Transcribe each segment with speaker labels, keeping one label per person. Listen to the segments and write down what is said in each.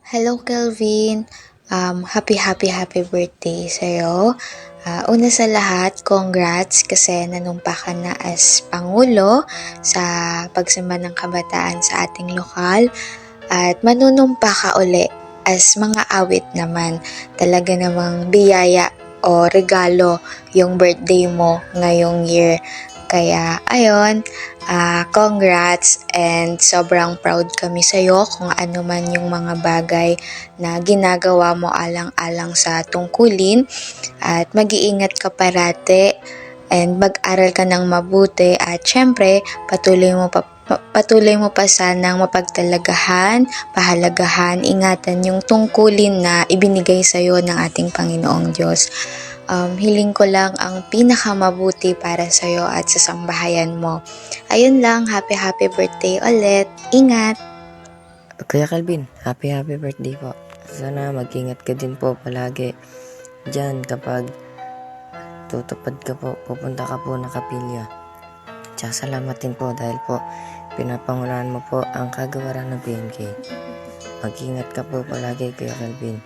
Speaker 1: Hello, Kelvin. Happy birthday sa'yo. Una sa lahat, congrats kasi nanumpa ka na as Pangulo sa pagsimba ng kabataan sa ating lokal. At manunumpa ka uli as mga awit naman. Talaga namang biyaya o regalo yung birthday mo ngayong year. Kaya, ayun, congrats and sobrang proud kami sa'yo kung ano man yung mga bagay na ginagawa mo alang-alang sa tungkulin at mag-iingat ka parati and mag-aral ka ng mabuti at syempre patuloy mo pa sanang mapagtalagahan, pahalagahan, ingatan yung tungkulin na ibinigay sa'yo ng ating Panginoong Diyos. Hiling ko lang ang pinakamabuti para sa'yo at sa sambahayan mo. Ayun lang, happy birthday ulit. Ingat!
Speaker 2: Kuya Calvin, happy birthday po. Sana mag-ingat ka din po palagi dyan kapag tutupad ka po, pupunta ka po ng kapilya. Tsaka salamat din po dahil po pinapangunahan mo po ang kagawaran ng PNK. Mag-ingat ka po palagi, Kuya Calvin.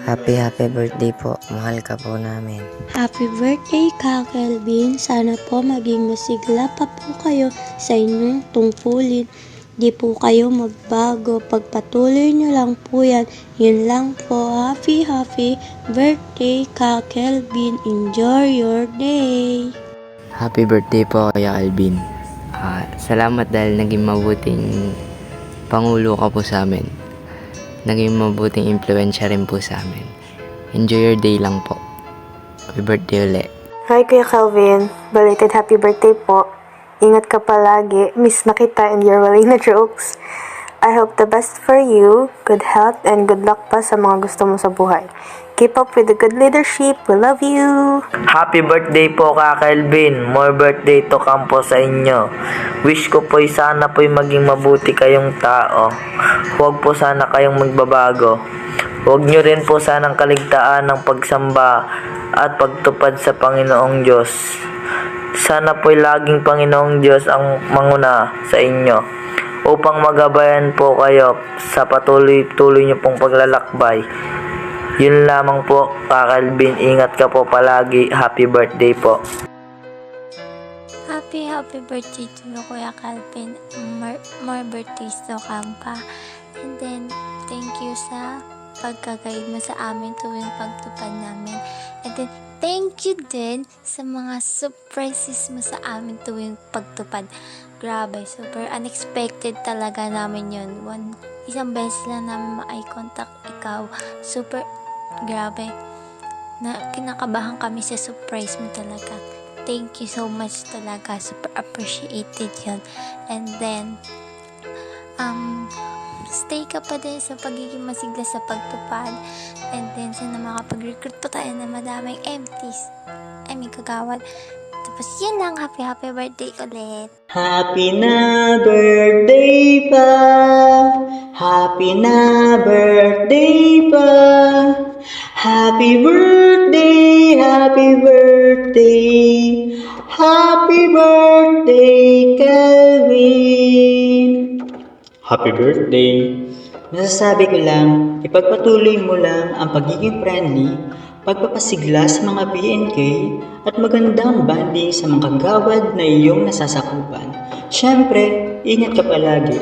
Speaker 2: Happy birthday po. Mahal ka po namin.
Speaker 3: Happy birthday, Ka Kelvin. Sana po maging masigla pa po kayo sa inyong tungkulin. Di po kayo magbago. Pagpatuloy nyo lang po yan. Yun lang po. Happy birthday, Ka Kelvin. Enjoy your day.
Speaker 4: Happy birthday po, Kuya Alvin. Salamat dahil naging mabuting Pangulo ka po sa amin. Naging mabuting impluensya rin po sa amin. Enjoy your day lang po. Happy birthday ulit.
Speaker 5: Hi Kuya Calvin, belated happy birthday po. Ingat ka palagi, miss na kita and your waling na jokes. I hope the best for you, good health and good luck pa sa mga gusto mo sa buhay. Keep up with the good leadership, we love you!
Speaker 6: Happy birthday po Ka Kelvin. More birthday to come po sa inyo. Wish ko po'y sana po'y maging mabuti kayong tao. Huwag po sana kayong magbabago. Huwag nyo rin po sanang kaligtaan ng pagsamba at pagtupad sa Panginoong Diyos. Sana po'y laging Panginoong Diyos ang manguna sa inyo upang magabayan po kayo sa patuloy nyo pong paglalakbay. Yun lamang po, Ka Kelvin. Ingat ka po palagi. Happy birthday po.
Speaker 7: Happy birthday to you, Kuya Calvin. More birthdays to come pa. And then, thank you sa pagka-guide mo sa amin tuwing pagtupad namin. And then, thank you din sa mga surprises mo sa amin tuwing pagtupad. Grabe, super unexpected talaga namin yun. Isang beses lang namin ma-eye contact ikaw. Super, grabe. Kinakabahan kami sa surprise mo talaga. Thank you so much talaga. Super appreciated yun. And then, stay ka pa din sa pagiging masigla sa pagtupad. And then, sana makapag-recruit pa tayo na madaming MTs. Kagawad. Tapos, yun lang. Happy birthday ulit.
Speaker 8: Happy na birthday pa. Happy na birthday pa. Happy birthday, happy birthday. Happy birthday, Kelvin. Happy birthday. Masasabi ko lang, ipagpatuloy mo lang ang pagiging friendly, pagpapasigla sa mga PNK at magandang banding sa mga kagawad na iyong nasasakupan. Siyempre, ingat ka palagi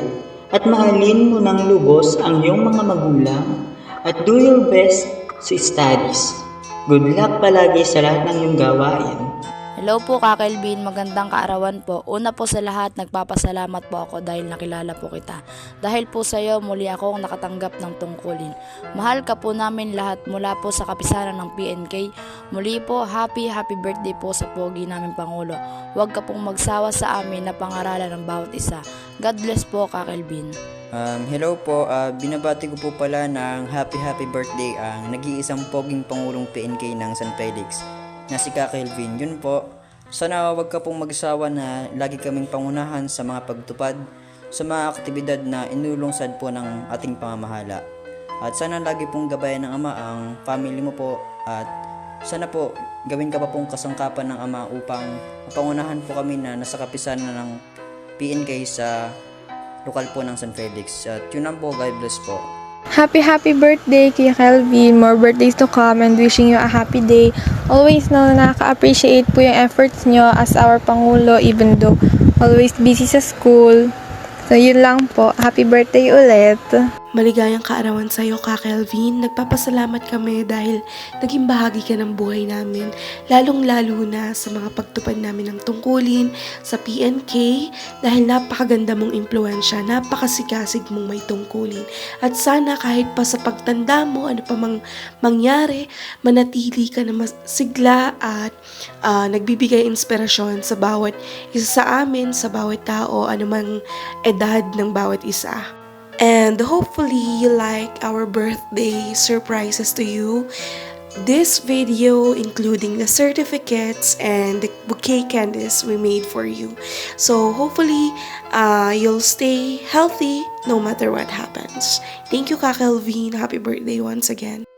Speaker 8: at mahalin mo ng lubos ang iyong mga magulang at do your best sa studies. Good luck palagi sa lahat ng iyong gawain.
Speaker 9: Hello po Kaka Elvin, magandang kaarawan po. Una po sa lahat, nagpapasalamat po ako dahil nakilala po kita. Dahil po sa iyo, muli akong nakatanggap ng tungkulin. Mahal ka po namin lahat mula po sa kapisanan ng PNK. Muli po, happy birthday po sa pogi namin Pangulo. Huwag ka pong magsawa sa amin na pangaralan ng bawat isa. God bless po Kaka Elvin.
Speaker 10: Hello po, binabati ko po pala ng happy birthday ang nag-iisang poging Pangulong PNK ng San Felix na si Kaka Elvin. Yun po, sana wag ka pong magsawa na lagi kaming pangunahan sa mga pagtupad sa mga aktibidad na inulungsad po ng ating pamamahala. At sana lagi pong gabayan ng Ama ang family mo po at sana po gawin ka pa pong kasangkapan ng Ama upang mapangunahan po kami na nasa kapisanan ng PNK sa lokal po ng San Felix. At yun lang po, God bless po.
Speaker 11: Happy birthday Kuya Kelvin. More birthdays to come and wishing you a happy day. Always know na nakaka-appreciate po yung efforts nyo as our Pangulo even though always busy sa school. So yun lang po. Happy birthday ulit.
Speaker 12: Maligayang kaarawan sa iyo, Kaka Elvin. Nagpapasalamat kami dahil naging bahagi ka ng buhay namin, lalong-lalo na sa mga pagtupad namin ng tungkulin sa PNK dahil napakaganda mong impluensya, napakasikasig mong may tungkulin. At sana kahit pa sa pagtanda mo, ano pa mang mangyari, manatili ka na masigla at nagbibigay inspirasyon sa bawat isa sa amin, sa bawat tao, anumang edad ng bawat isa. And hopefully you like our birthday surprises to you. This video including the certificates and the bouquet candies we made for you. So hopefully you'll stay healthy no matter what happens. Thank you Kaka Elvin. Happy birthday once again.